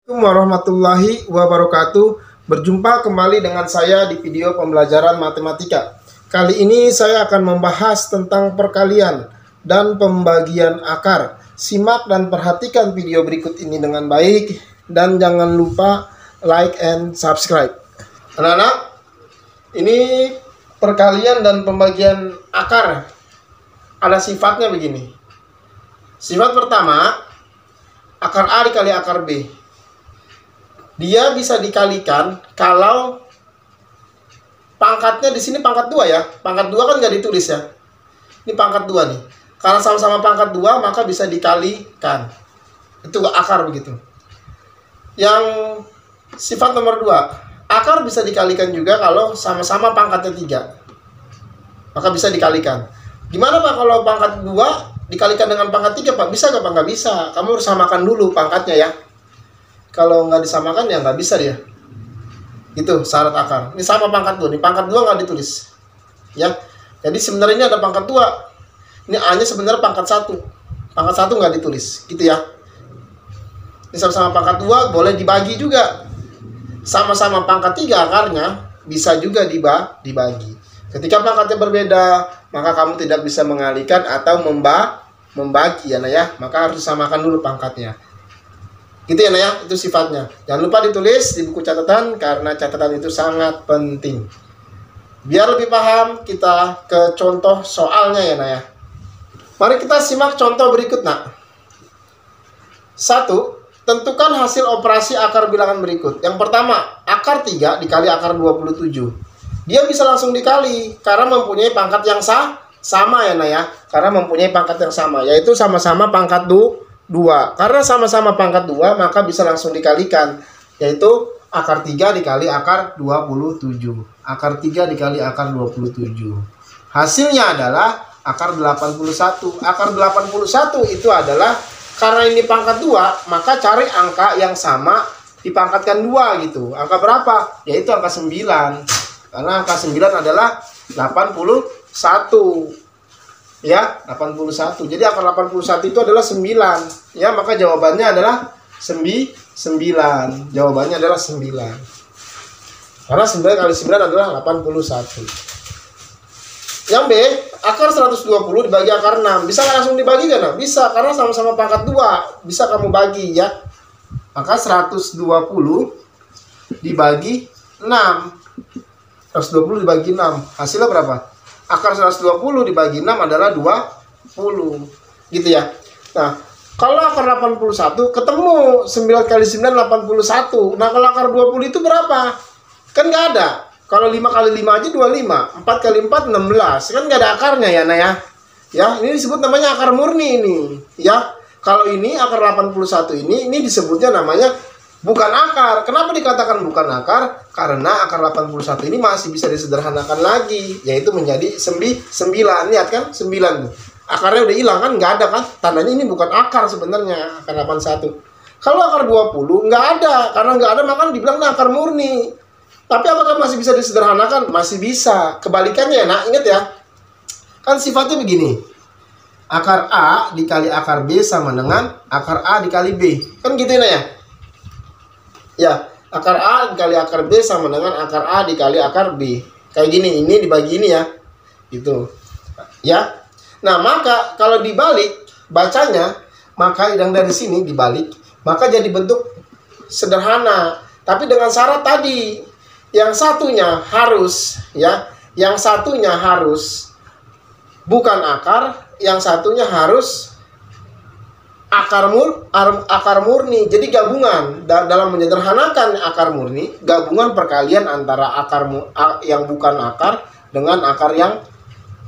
Assalamualaikum warahmatullahi wabarakatuh. Berjumpa kembali dengan saya di video pembelajaran matematika. Kali ini saya akan membahas tentang perkalian dan pembagian akar. Simak dan perhatikan video berikut ini dengan baik dan jangan lupa like and subscribe. Anak-anak, ini perkalian dan pembagian akar. Ada sifatnya begini. Sifat pertama, akar A dikali akar B. Dia bisa dikalikan kalau pangkatnya di sini pangkat 2 ya. Pangkat 2 kan nggak ditulis ya. Ini pangkat 2 nih. Karena sama-sama pangkat 2 maka bisa dikalikan. Itu akar begitu. Yang sifat nomor 2, akar bisa dikalikan juga kalau sama-sama pangkatnya 3. Maka bisa dikalikan. Gimana Pak kalau pangkat 2 dikalikan dengan pangkat 3 Pak? Bisa nggak Pak? Nggak bisa. Kamu harus samakan dulu pangkatnya ya. Kalau nggak disamakan ya nggak bisa dia. Itu syarat akar. Ini sama pangkat 2. Ini pangkat 2 nggak ditulis. Ya. Jadi sebenarnya ini ada pangkat 2. Ini A-nya sebenarnya pangkat 1. Pangkat 1 nggak ditulis. Gitu ya. Ini sama-sama pangkat 2 boleh dibagi juga. Sama-sama pangkat 3 akarnya bisa juga dibagi. Ketika pangkatnya berbeda, maka kamu tidak bisa mengalihkan atau membagi ya, nah ya. Maka harus disamakan dulu pangkatnya. Gitu ya, nah ya, itu sifatnya. Jangan lupa ditulis di buku catatan karena catatan itu sangat penting. Biar lebih paham, kita ke contoh soalnya ya, nah ya. Mari kita simak contoh berikut, nak. 1. Tentukan hasil operasi akar bilangan berikut. Yang pertama, akar 3 dikali akar 27. Dia bisa langsung dikali karena mempunyai pangkat yang sama ya, nah ya. Karena mempunyai pangkat yang sama, yaitu sama-sama pangkat 2. Karena sama-sama pangkat 2 maka bisa langsung dikalikan, yaitu akar 3 dikali akar 27. Akar 3 dikali akar 27. Hasilnya adalah akar 81. Akar 81 itu adalah karena ini pangkat 2, maka cari angka yang sama dipangkatkan 2 gitu. Angka berapa? Yaitu angka 9. Karena angka 9 adalah 81. Ya, 81. Jadi akar 81 itu adalah 9. Ya, maka jawabannya adalah 9. Jawabannya adalah 9. Karena 9 kali 9 adalah 81. Yang B, akar 120 dibagi akar 6. Bisa nggak langsung dibagi kan? Bisa, karena sama-sama pangkat 2. Bisa kamu bagi ya. Maka 120 dibagi 6. 120 dibagi 6. Hasilnya berapa? Akar 120 dibagi 6 adalah 20. Gitu ya. Nah, kalau akar 81 ketemu 9 kali 9 81. Nah, kalau akar 20 itu berapa? Kan nggak ada. Kalau 5 kali 5 aja 25. 4 kali 4 16. Kan nggak ada akarnya ya, nah ya. Ya, ini disebut namanya akar murni ini. Ya. Kalau ini akar 81 ini disebutnya namanya bukan akar. Kenapa dikatakan bukan akar? Karena akar 81 ini masih bisa disederhanakan lagi, yaitu menjadi 9. Lihat kan? 9 tuh. Akarnya udah hilang kan? Nggak ada kan? Tandanya ini bukan akar sebenarnya, akar 81. Kalau akar 20 nggak ada. Karena nggak ada maka dibilang akar murni. Tapi apakah masih bisa disederhanakan? Masih bisa. Kebalikannya ya, nah ingat ya. Kan sifatnya begini. Akar A dikali akar B sama dengan akar A dikali B. Kan gitu ya. Ya, akar A dikali akar B sama dengan akar A dikali akar B. Kayak gini, ini dibagi ini ya. Gitu. Ya. Nah, maka kalau dibalik bacanya, maka yang dari sini dibalik, maka jadi bentuk sederhana. Tapi dengan syarat tadi, yang satunya harus ya, yang satunya harus bukan akar, yang satunya harus akar murni. Jadi gabungan dalam menyederhanakan akar murni, gabungan perkalian antara akar yang bukan akar dengan akar yang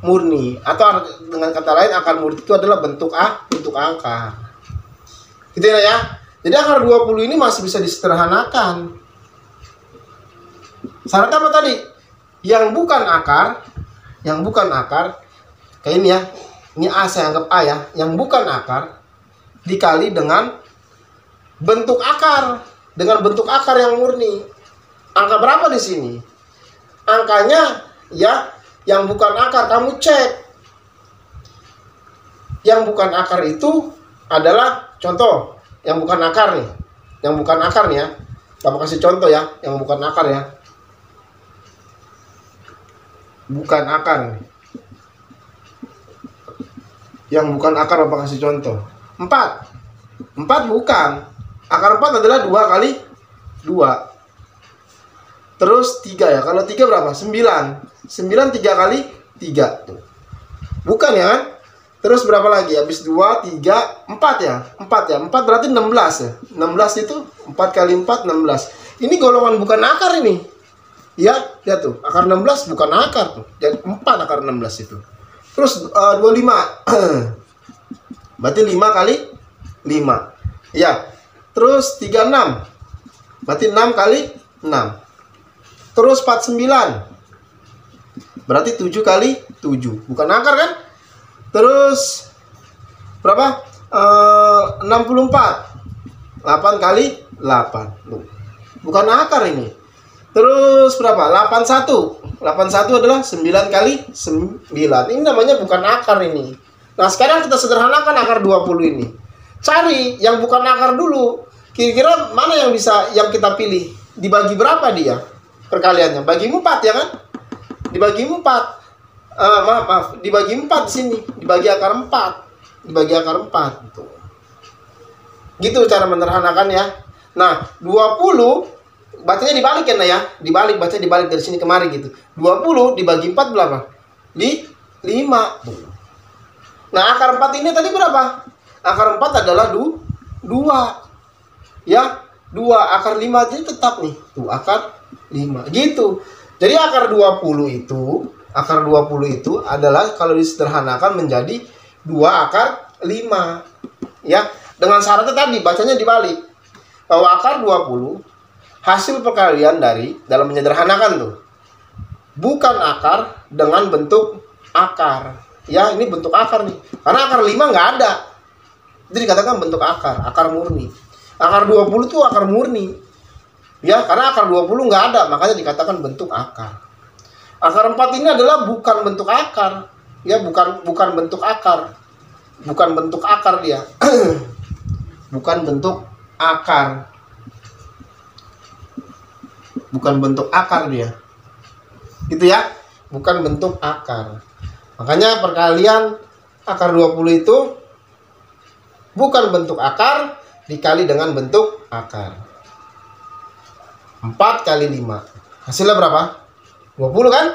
murni, atau dengan kata lain akar murni itu adalah bentuk akar. Gitu ya. Jadi akar 20 ini masih bisa disederhanakan. Syaratnya apa tadi? Yang bukan akar kayak ini ya. Ini A, saya anggap A ya. Yang bukan akar dikali dengan bentuk akar, yang murni. Angka berapa di sini? Angkanya ya, yang bukan akar kamu cek. Yang bukan akar itu adalah contoh, yang bukan akar nih. yang bukan akar nih ya. Bapak kasih contoh ya, yang bukan akar ya. Bukan akar. Yang bukan akar Bapak kasih contoh. 4 bukan. Akar 4 adalah 2 kali 2. Terus 3 ya. Kalau 3 berapa? 9. 9 3 kali 3 tuh. Bukan ya kan? Terus berapa lagi? Habis 2, 3, 4 ya. 4 ya. 4 berarti 16 ya. 16 itu 4 kali 4 16. Ini golongan bukan akar ini. Ya, lihat tuh. Akar 16 bukan akar tuh. Jadi 4 akar 16 itu. Terus 25. Berarti 5 kali 5. Ya. Terus 36. Berarti 6 kali 6. Terus 49. Berarti 7 kali 7. Bukan akar kan? Terus berapa? 64. 8 kali 8. Bukan akar ini. Terus berapa? 81. 81 adalah 9 kali 9. Ini namanya bukan akar ini. Nah, sekarang kita sederhanakan akar 20 ini. Cari yang bukan akar dulu. Kira-kira mana yang bisa yang kita pilih? Dibagi berapa dia? Perkaliannya. Bagi 4 ya kan? Dibagi 4. Maaf, dibagi 4 di sini, dibagi akar 4. Dibagi akar 4 gitu. Gitu cara menyederhanakan ya. Nah, 20 bacanya dibalik ya, nah ya. Dibalik, baca dibalik dari sini kemari gitu. 20 dibagi 4 berapa? 5. Nah, akar 4 ini tadi berapa? Akar 4 adalah 2. Ya, 2 akar 5 jadi tetap nih. Tuh, akar 5. Gitu. Jadi akar 20 itu adalah kalau disederhanakan menjadi 2 akar 5. Ya, dengan syaratnya tadi bacanya dibalik. Bahwa akar 20 hasil perkalian dari dalam menyederhanakan tuh. Bukan akar dengan bentuk akar. Ya, ini bentuk akar nih. Karena akar 5 nggak ada. Jadi dikatakan bentuk akar murni. Akar 20 itu akar murni. Ya, karena akar 20 nggak ada, makanya dikatakan bentuk akar. Akar 4 ini adalah bukan bentuk akar. Ya, bukan bentuk akar. Bukan bentuk akar dia. Bukan bentuk akar. Bukan bentuk akar dia. Gitu ya. Bukan bentuk akar. Makanya perkalian akar 20 itu bukan bentuk akar dikali dengan bentuk akar. 4 kali 5. Hasilnya berapa? 20 kan?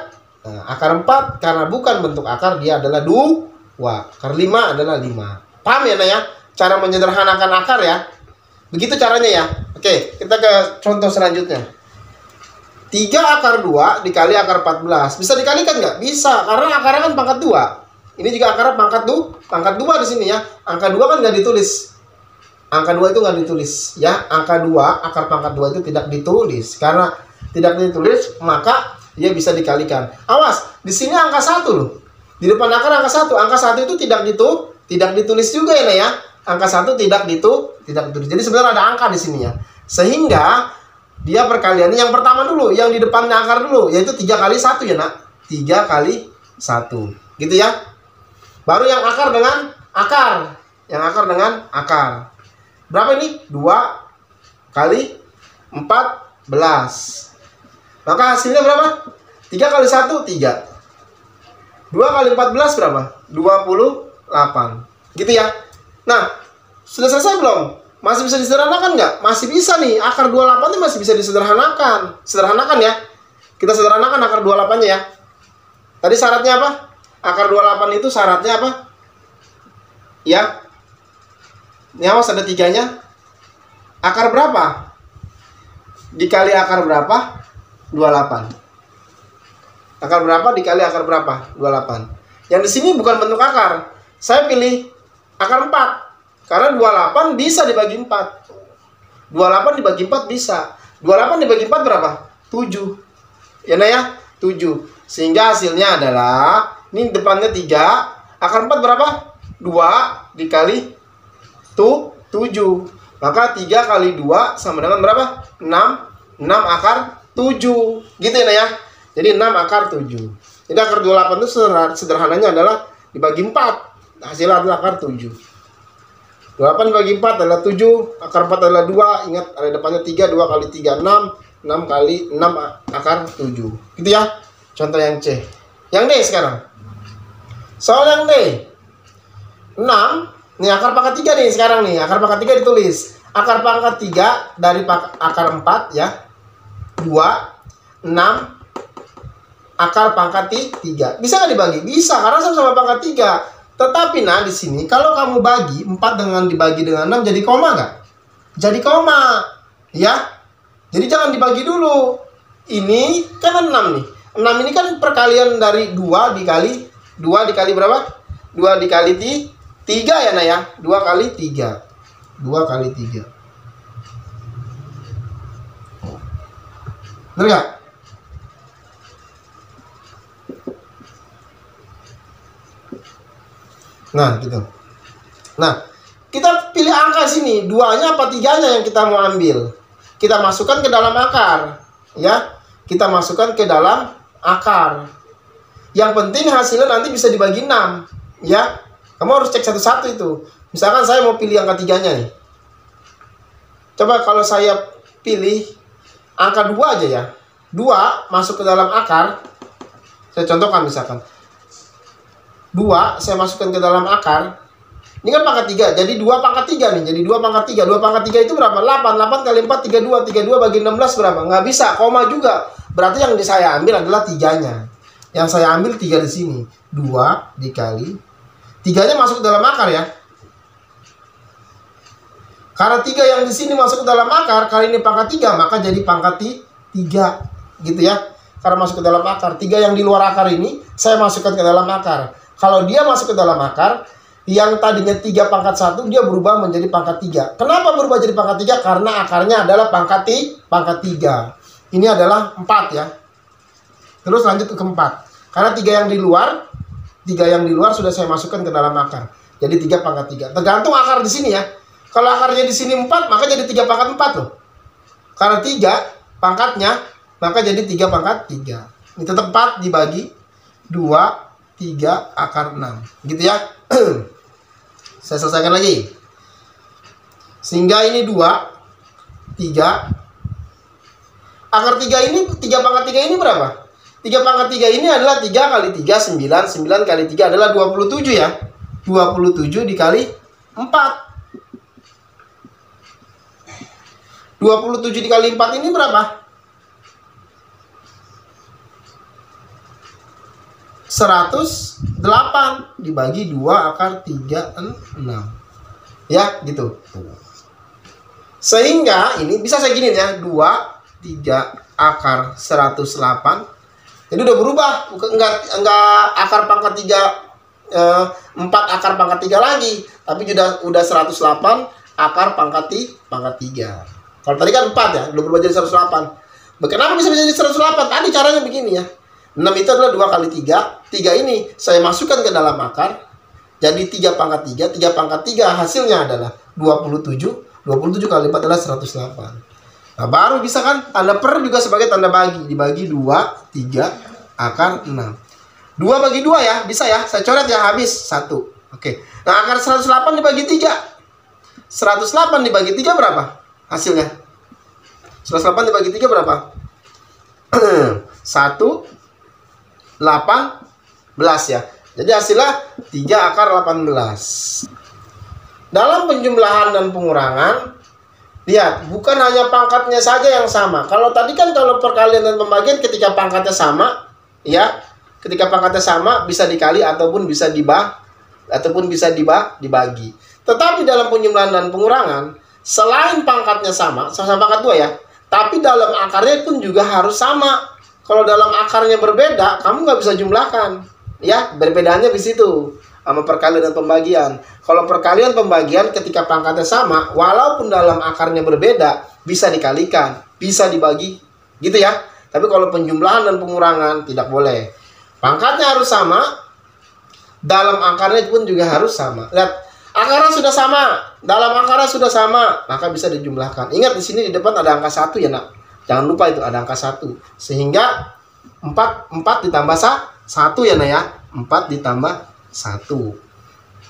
Nah, akar 4 karena bukan bentuk akar dia adalah 2. Akar 5 adalah 5. Paham ya, Nah ya? Cara menyederhanakan akar ya. Begitu caranya ya. Oke, kita ke contoh selanjutnya. 3 akar 2 dikali akar 14. Bisa dikalikan nggak? Bisa, karena akarnya kan pangkat 2. Ini juga akarnya pangkat 2 di sini ya. Angka 2 kan nggak ditulis. Angka 2 itu nggak ditulis ya. Angka 2, akar pangkat 2 itu tidak ditulis. Karena tidak ditulis, maka dia bisa dikalikan. Awas, di sini angka 1 loh. Di depan akar angka 1. Angka 1 itu tidak ditulis juga ya, ya. Angka 1 tidak ditulis. Jadi sebenarnya ada angka di sini ya. Sehingga dia perkaliannya yang pertama dulu, yang di depannya akar dulu, yaitu 3 kali 1 ya, Nak. 3 kali 1. Gitu ya. Baru yang akar dengan akar. Yang akar dengan akar. Berapa ini? 2 kali 14. Maka hasilnya berapa? 3 kali 1, 3. 2 kali 14 berapa? 28. Gitu ya. Nah, sudah selesai belum? Masih bisa disederhanakan nggak? Masih bisa nih. Akar 28 itu masih bisa disederhanakan. Sederhanakan ya. Kita sederhanakan akar 28-nya ya. Tadi syaratnya apa? Akar 28 itu syaratnya apa? Ya. Ini awas ada 3-nya. Akar berapa? Dikali akar berapa? 28. Akar berapa dikali akar berapa? 28. Yang di sini bukan bentuk akar. Saya pilih akar 4. Karena 28 bisa dibagi 4. 28 dibagi 4 bisa. 28 dibagi 4 berapa? 7. Ya, Nah ya? 7. Sehingga hasilnya adalah, ini depannya 3. Akar 4 berapa? 2 dikali 7. Maka 3 kali 2 sama dengan berapa? 6. 6 akar 7. Gitu ya, Nah ya? Jadi 6 akar 7. Jadi akar 28 itu sederhananya adalah dibagi 4. Hasilnya adalah akar 7. 28 dibagi 4 adalah 7, akar 4 adalah 2. Ingat ada depannya 3, 2 kali 3 6, 6 kali 6 akar 7. Gitu ya. Contoh yang C. Yang D sekarang. Soal yang D. 6, nih akar pangkat 3 nih sekarang nih. Akar pangkat 3 ditulis. Akar pangkat 3 dari akar 4 ya. 2, 6, akar pangkat 3. Bisa nggak dibagi? Bisa, karena sama-sama pangkat 3. Tetapi nah di sini kalau kamu bagi 4 dengan dibagi dengan 6 jadi koma nggak? Jadi koma. Ya. Jadi jangan dibagi dulu. Ini kan 6 nih. 6 ini kan perkalian dari 2 dikali berapa? 2 dikali 3 ya, nah ya. 2 kali 3. 2 kali 3. Bener nggak? Nah, gitu. Nah, kita pilih angka sini, 2-nya apa 3-nya yang kita mau ambil. Kita masukkan ke dalam akar, ya. Kita masukkan ke dalam akar. Yang penting hasilnya nanti bisa dibagi 6, ya. Kamu harus cek satu-satu itu. Misalkan saya mau pilih angka 3-nya nih. Coba kalau saya pilih angka 2 aja ya. 2 masuk ke dalam akar. Saya contohkan misalkan. 2 saya masukkan ke dalam akar. Ini kan pangkat 3. Jadi 2 pangkat 3 nih. Jadi 2 pangkat 3. 2 pangkat 3 itu berapa? 8. 8 kali 4 32. 32 bagi 16 berapa? Nggak bisa. Koma juga. Berarti yang saya ambil adalah 3-nya. Yang saya ambil 3 di sini. 2 dikali 3-nya masuk ke dalam akar ya. Karena 3 yang di sini masuk ke dalam akar, kali ini pangkat 3, maka jadi pangkat 3. Gitu ya. Karena masuk ke dalam akar. 3 yang di luar akar ini saya masukkan ke dalam akar. Kalau dia masuk ke dalam akar, yang tadinya 3 pangkat 1, dia berubah menjadi pangkat 3. Kenapa berubah jadi pangkat 3? Karena akarnya adalah pangkat 3. Ini adalah 4 ya. Terus lanjut ke 4. Karena 3 yang di luar sudah saya masukkan ke dalam akar. Jadi 3 pangkat 3. Tergantung akar di sini ya. Kalau akarnya di sini 4, maka jadi 3 pangkat 4 loh. Karena 3 pangkatnya, maka jadi 3 pangkat 3. Ini tetap 4 dibagi 2, 3 akar 6. Gitu ya. Saya selesaikan lagi. Sehingga ini 2, 3. Akar 3 ini, 3 pangkat 3 ini berapa? 3 pangkat 3 ini adalah 3 kali 3, 9. 9 kali 3 adalah 27 ya. 27 dikali 4. 27 dikali 4 ini berapa? 108 dibagi 2 akar 36. Ya, gitu. Sehingga ini bisa saya gini ya, 2, 3 akar 108. Jadi udah berubah, enggak akar pangkat 3 4 akar pangkat 3 lagi, tapi udah 108 akar pangkat 3. Kalau tadi kan 4 ya, udah berubah jadi 108. Kenapa bisa jadi 108? Tadi caranya begini ya. 6 itu adalah 2 kali 3. 3 ini saya masukkan ke dalam akar. Jadi 3 pangkat 3. 3 pangkat 3 hasilnya adalah 27. 27 kali 4 adalah 108. Nah baru bisa kan tanda per juga sebagai tanda bagi. Dibagi 2, 3 akar 6. 2 bagi 2 ya, bisa ya. Saya coret ya, habis 1. Oke. Nah akar 108 dibagi 3. 108 dibagi 3 berapa hasilnya? 108 dibagi 3 berapa? 1, 18 ya. Jadi hasilnya 3 akar 18. Dalam penjumlahan dan pengurangan, lihat, bukan hanya pangkatnya saja yang sama. Kalau tadi kan kalau perkalian dan pembagian ketika pangkatnya sama, ya, ketika pangkatnya sama bisa dikali ataupun bisa dibagi. Tetapi dalam penjumlahan dan pengurangan, selain pangkatnya sama pangkat 2 ya, tapi dalam akarnya pun juga harus sama. Kalau dalam akarnya berbeda, kamu nggak bisa jumlahkan. Ya, perbedaannya di situ sama perkalian dan pembagian. Kalau perkalian pembagian ketika pangkatnya sama, walaupun dalam akarnya berbeda, bisa dikalikan, bisa dibagi, gitu ya. Tapi kalau penjumlahan dan pengurangan tidak boleh. Pangkatnya harus sama, dalam akarnya pun juga harus sama. Lihat, akarnya sudah sama, dalam akarnya sudah sama, maka bisa dijumlahkan. Ingat di sini di depan ada angka 1 ya nak. Jangan lupa itu ada angka 1. Sehingga 4 ditambah 1 ya nak ya. 4 ditambah 1.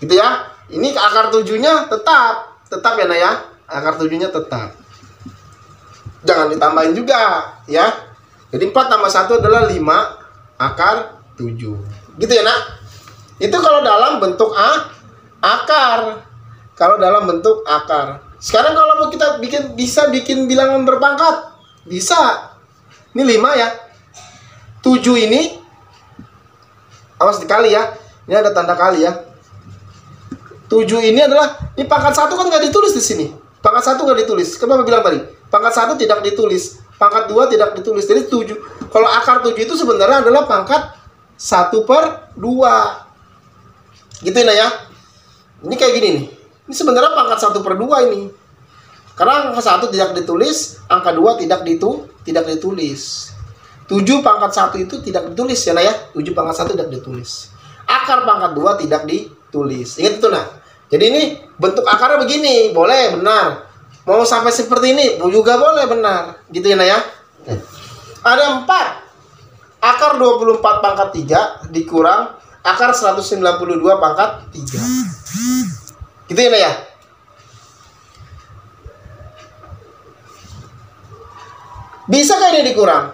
Gitu ya. Ini akar 7-nya tetap ya nak ya. Akar 7-nya tetap. Jangan ditambahin juga ya. Jadi 4 tambah 1 adalah 5 akar 7. Gitu ya nak. Itu kalau dalam bentuk akar. Kalau dalam bentuk akar. Sekarang kalau mau kita bisa bikin bilangan berpangkat. Bisa. Ini 5 ya. 7 ini awas dikali ya. Ini ada tanda kali ya. 7 ini adalah, ini pangkat 1 kan nggak ditulis di sini. Pangkat 1 nggak ditulis. Kenapa bilang tadi? Pangkat 1 tidak ditulis. Pangkat 2 tidak ditulis. Jadi 7. Kalau akar 7 itu sebenarnya adalah pangkat 1/2. Gitu ya. Ini kayak gini nih. Ini sebenarnya pangkat 1/2 ini. Karena angka 1 tidak ditulis, angka 2 tidak ditulis. 7 pangkat 1 itu tidak ditulis ya, nah ya. 7 pangkat 1 tidak ditulis. Akar pangkat 2 tidak ditulis. Ingat itu nah. Jadi ini bentuk akarnya begini, boleh, benar. Mau sampai seperti ini, juga boleh, benar. Gitu ya, nah ya. Ada 4. Akar 24 pangkat 3 dikurang akar 192 pangkat 3. Gitu ya, nah ya. Bisa gak ini dikurang?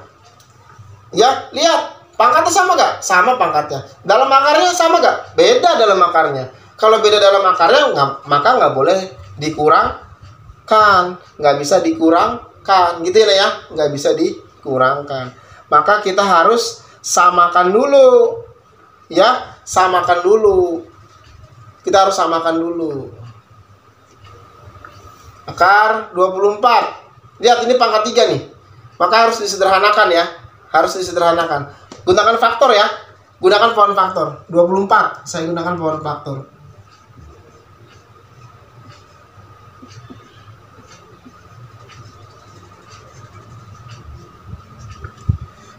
Ya, lihat. Pangkatnya sama gak? Sama pangkatnya. Dalam akarnya sama gak? Beda dalam akarnya. Kalau beda dalam akarnya, maka nggak boleh dikurangkan. Nggak bisa dikurangkan. Gitu ya, nggak bisa dikurangkan. Maka kita harus samakan dulu. Ya, samakan dulu. Kita harus samakan dulu. Akar 24. Lihat, ini pangkat 3 nih. Maka harus disederhanakan ya. Harus disederhanakan. Gunakan faktor ya. Gunakan pohon faktor. 24. Saya gunakan pohon faktor.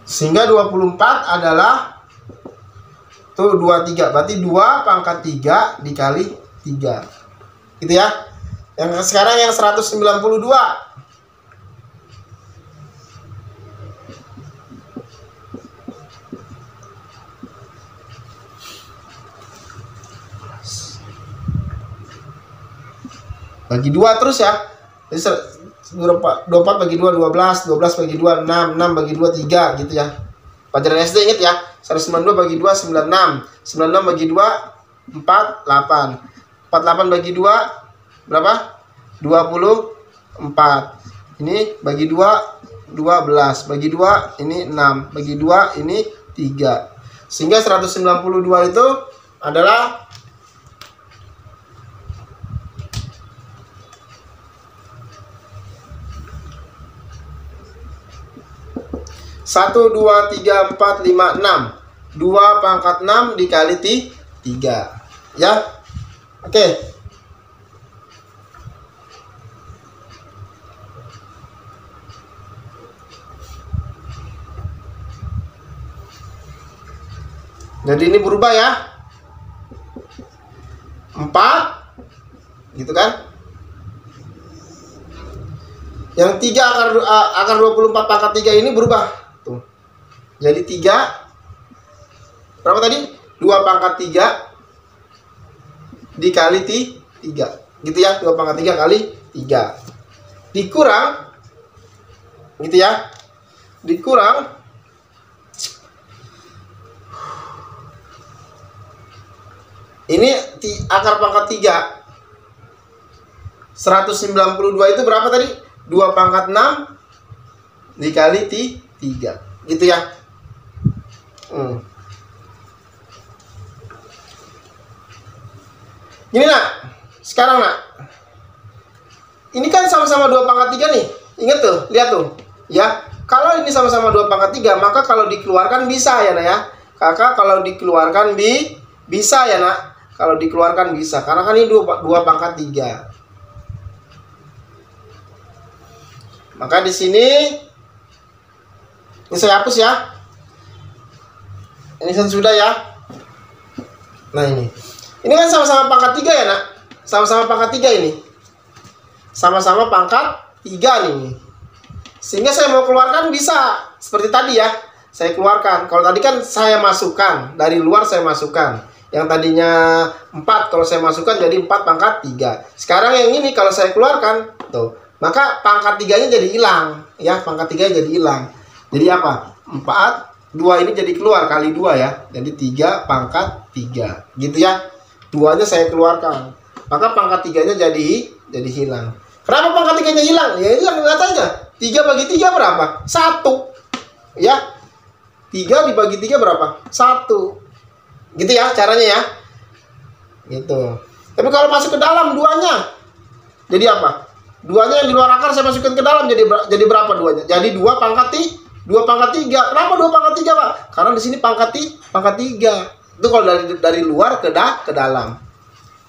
Sehingga 24 adalah tuh 23. Berarti 2 pangkat 3 dikali 3. Gitu ya. Yang sekarang yang 192. Bagi 2 terus ya. Jadi 24 bagi 2 12, 12 bagi 2 6, 6 bagi 2 3 gitu ya. Pelajaran SD ingat ya. 192 bagi 2 96, 96 bagi 2 48. 48 bagi 2 berapa? 24. Ini bagi 2 12, bagi 2 ini 6, bagi 2 ini 3. Sehingga 192 itu adalah 1, 2, 3, 4, 5, 6. 2 pangkat 6 dikali 3. Ya. Oke. Jadi ini berubah ya. 4. Gitu kan. Yang 3 akar 24 pangkat 3 ini berubah. Tuh. Jadi 3 berapa tadi? 2 pangkat 3 dikali 3. Gitu ya, 2 pangkat 3 kali 3. Dikurang gitu ya. Dikurang ini akar pangkat 3. 192 itu berapa tadi? 2 pangkat 6 dikali 3. Gitu ya. Gini nak. Sekarang nak. Ini kan sama-sama 2 pangkat 3 nih. Ingat tuh, lihat tuh. Ya. Kalau ini sama-sama 2 pangkat 3, maka kalau dikeluarkan bisa ya nak ya. Kakak kalau dikeluarkan bisa ya nak. Kalau dikeluarkan bisa. Karena kan ini 2 pangkat 3. Maka di sini ini saya hapus ya. Ini sudah ya. Nah ini. Ini kan sama-sama pangkat 3 ya nak. Sama-sama pangkat 3 ini. Sama-sama pangkat 3 nih. Sehingga saya mau keluarkan bisa. Seperti tadi ya. Saya keluarkan. Kalau tadi kan saya masukkan. Dari luar saya masukkan. Yang tadinya 4 kalau saya masukkan jadi 4 pangkat 3. Sekarang yang ini kalau saya keluarkan tuh, maka pangkat 3-nya jadi hilang ya, pangkat 3 jadi hilang. Jadi apa? 4, 2 ini jadi keluar kali 2 ya. Jadi 3 pangkat 3. Gitu ya. 2-nya saya keluarkan. Maka pangkat 3-nya jadi hilang. Kenapa pangkat 3-nya hilang? Ya hilang, lihat aja. 3 bagi 3 berapa? 1. Ya. 3 dibagi 3 berapa? 1. Gitu ya caranya ya. Gitu. Tapi kalau masuk ke dalam 2-nya, jadi apa? 2-nya yang di luar akar saya masukkan ke dalam, jadi berapa 2-nya? Jadi 2 pangkat 3. Kenapa 2 pangkat 3, Pak? Karena di sini pangkat 3. Itu kalau dari luar ke dalam.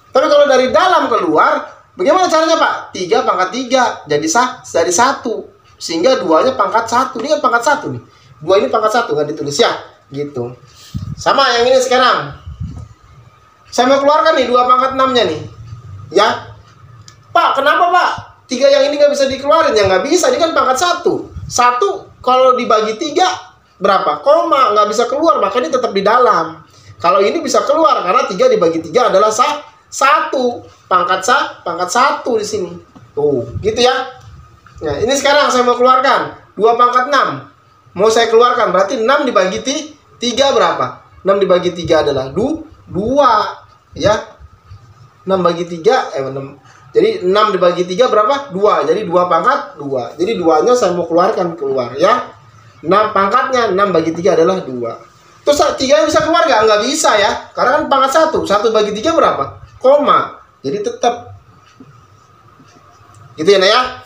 Tapi kalau dari dalam ke luar, bagaimana caranya, Pak? 3 pangkat 3 jadi dari 1. Sehingga 2-nya pangkat 1. Ini kan pangkat 1 nih. 2 ini pangkat 1 nggak ditulis ya. Gitu. Sama yang ini sekarang. Saya mau keluarkan nih 2 pangkat 6-nya nih. Ya. Pak, kenapa, Pak? 3 yang ini nggak bisa dikeluarin? Ya nggak bisa, ini kan pangkat 1. 1 kalau dibagi 3 berapa? Koma, nggak bisa keluar, makanya tetap di dalam. Kalau ini bisa keluar karena 3 dibagi 3 adalah 1. Pangkat 1 di sini. Tuh, gitu ya. Nah, ini sekarang saya mau keluarkan 2 pangkat 6. Mau saya keluarkan berarti 6 dibagi 3 berapa? 6 dibagi 3 adalah 2 ya. 6 bagi 3 6. Jadi 6 dibagi 3 berapa? 2. Jadi 2 pangkat 2. Jadi 2-nya saya mau keluarkan keluar ya. 6 pangkatnya 6 bagi 3 adalah 2. Terus 3-nya bisa keluar nggak? Nggak bisa ya. Karena kan pangkat 1. 1 bagi 3 berapa? Koma. Jadi tetap. Gitu ya, Nak ya.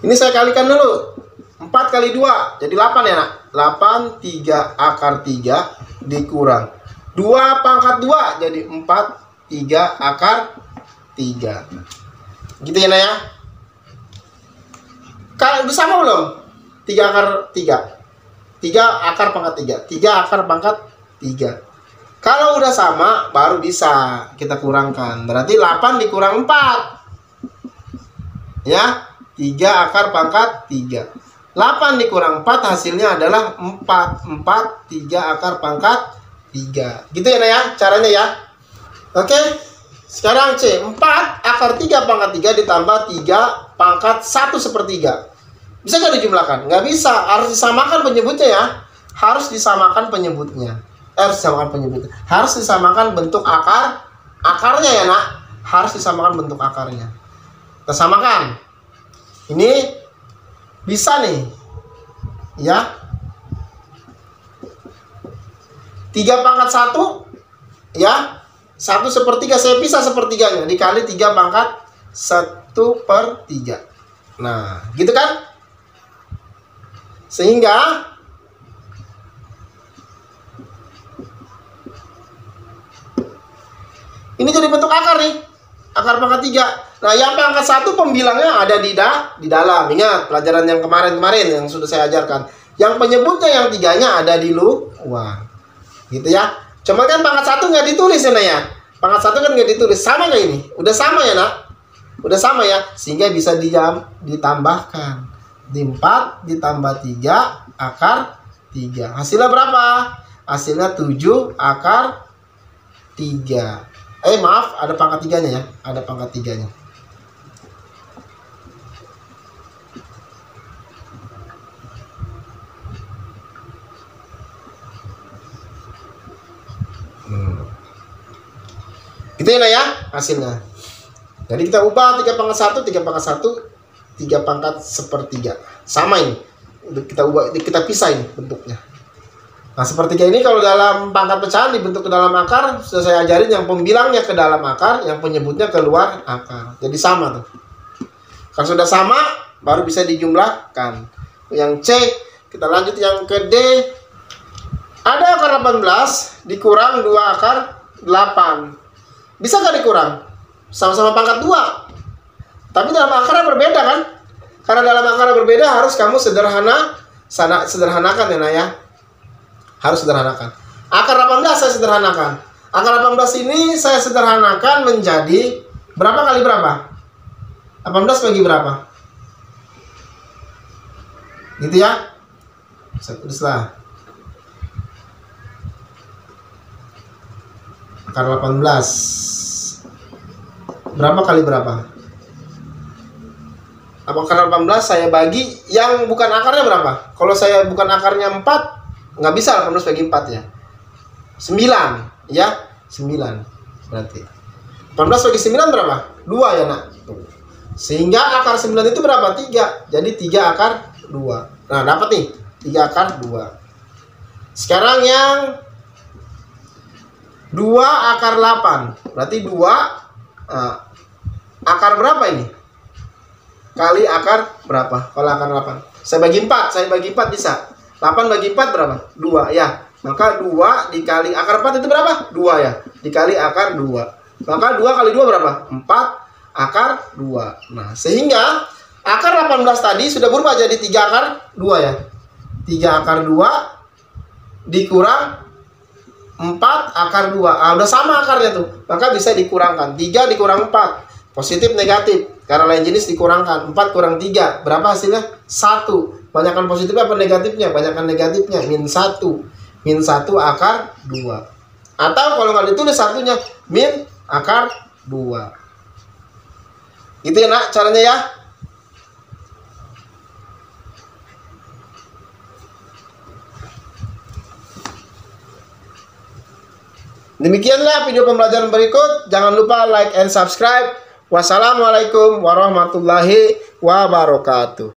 Ini saya kalikan dulu. 4 kali 2 jadi 8 ya, Nak. 8 3 akar 3 dikurang 2 pangkat 2 jadi 4 3 akar 3. Gitu ya, Nak ya. Udah sama belum? 3 akar 3. 3 akar pangkat 3. 3 akar pangkat 3. Kalau udah sama baru bisa kita kurangkan. Berarti 8 dikurang 4. Ya. 3 akar pangkat 3. 8 dikurang 4 hasilnya adalah 4. 4 3 akar pangkat 3. Gitu ya, Nak ya, caranya ya. Oke. Sekarang C. 4 akar 3 pangkat 3 ditambah 3 pangkat 1/3. Bisa nggak dijumlahkan? Nggak bisa. Harus disamakan penyebutnya ya. Harus disamakan penyebutnya. Harus disamakan bentuk akarnya ya, Nak. Harus disamakan bentuk akarnya. Kita samakan. Ini bisa nih ya, 3 pangkat 1 ya, 1/3 saya pisah sepertiganya dikali 3 pangkat 1/3. Nah gitu kan, sehingga ini jadi bentuk akar nih, akar pangkat 3. Nah, yang pangkat 1 pembilangnya ada di dalam. Ingat pelajaran yang kemarin yang sudah saya ajarkan. Yang penyebutnya yang 3-nya ada di luar. Gitu ya. Cuma kan pangkat 1 nggak ditulis ya, Nak ya. Pangkat 1 kan nggak ditulis. Sama nggak ini? Udah sama ya, Nak? Udah sama ya. Sehingga bisa ditambahkan. 4 ditambah 3 akar 3. Hasilnya berapa? Hasilnya 7 akar 3. Maaf, ada pangkat 3-nya ya. Ada pangkat 3-nya. Gitu ya, Nak ya, hasilnya. Jadi kita ubah 3 pangkat 1, 3 pangkat 1, 3 pangkat 1/3. Sama ini. Kita ubah, kita pisah ini bentuknya. Nah, 1/3 ini kalau dalam pangkat pecahan dibentuk ke dalam akar, sudah saya ajarin yang pembilangnya ke dalam akar, yang penyebutnya keluar akar. Jadi sama tuh. Kalau sudah sama, baru bisa dijumlahkan. Yang C, kita lanjut yang ke D. Ada akar 18 dikurang 2 akar 8. Bisa nggak dikurang? Sama-sama pangkat 2. Tapi dalam akarnya berbeda kan? Karena dalam akarnya berbeda harus kamu sederhanakan ya, Nak ya. Harus sederhanakan. Akar 18 saya sederhanakan. Akar 18 ini saya sederhanakan menjadi berapa kali berapa? 18 bagi berapa? Gitu ya. Saya tulislah. Akar 18. Berapa kali berapa? Akar 18 saya bagi yang bukan akarnya berapa? Kalau saya bukan akarnya 4, nggak bisa 18 bagi 4 ya. 9 ya. 9 berarti. 18 bagi 9 berapa? 2 ya nak. Sehingga akar 9 itu berapa? 3. Jadi 3 akar 2. Nah dapat nih 3 akar 2. Sekarang yang 2 akar 8. Berarti 2 akar berapa ini? Kali akar berapa? Kalau akar 8. Saya bagi 4. Saya bagi 4 bisa. 8 bagi 4 berapa? 2 ya. Maka 2 dikali akar 4 itu berapa? 2 ya. Dikali akar 2. Maka 2 kali 2 berapa? 4 akar 2. Nah, sehingga akar 18 tadi sudah berubah jadi 3 akar 2 ya. 3 akar 2 dikurang 4 akar 2. Udah sama akarnya tuh. Maka bisa dikurangkan. 3 dikurang 4. Positif negatif. Karena lain jenis dikurangkan. 4 kurang 3. Berapa hasilnya? 1. Banyakkan positifnya apa negatifnya? Banyakkan negatifnya. Min 1. Min 1 akar 2. Atau kalau nggak ditulis satunya, min akar 2. Gitu ya nak caranya ya. Demikianlah video pembelajaran berikut. Jangan lupa like and subscribe. Wassalamualaikum warahmatullahi wabarakatuh.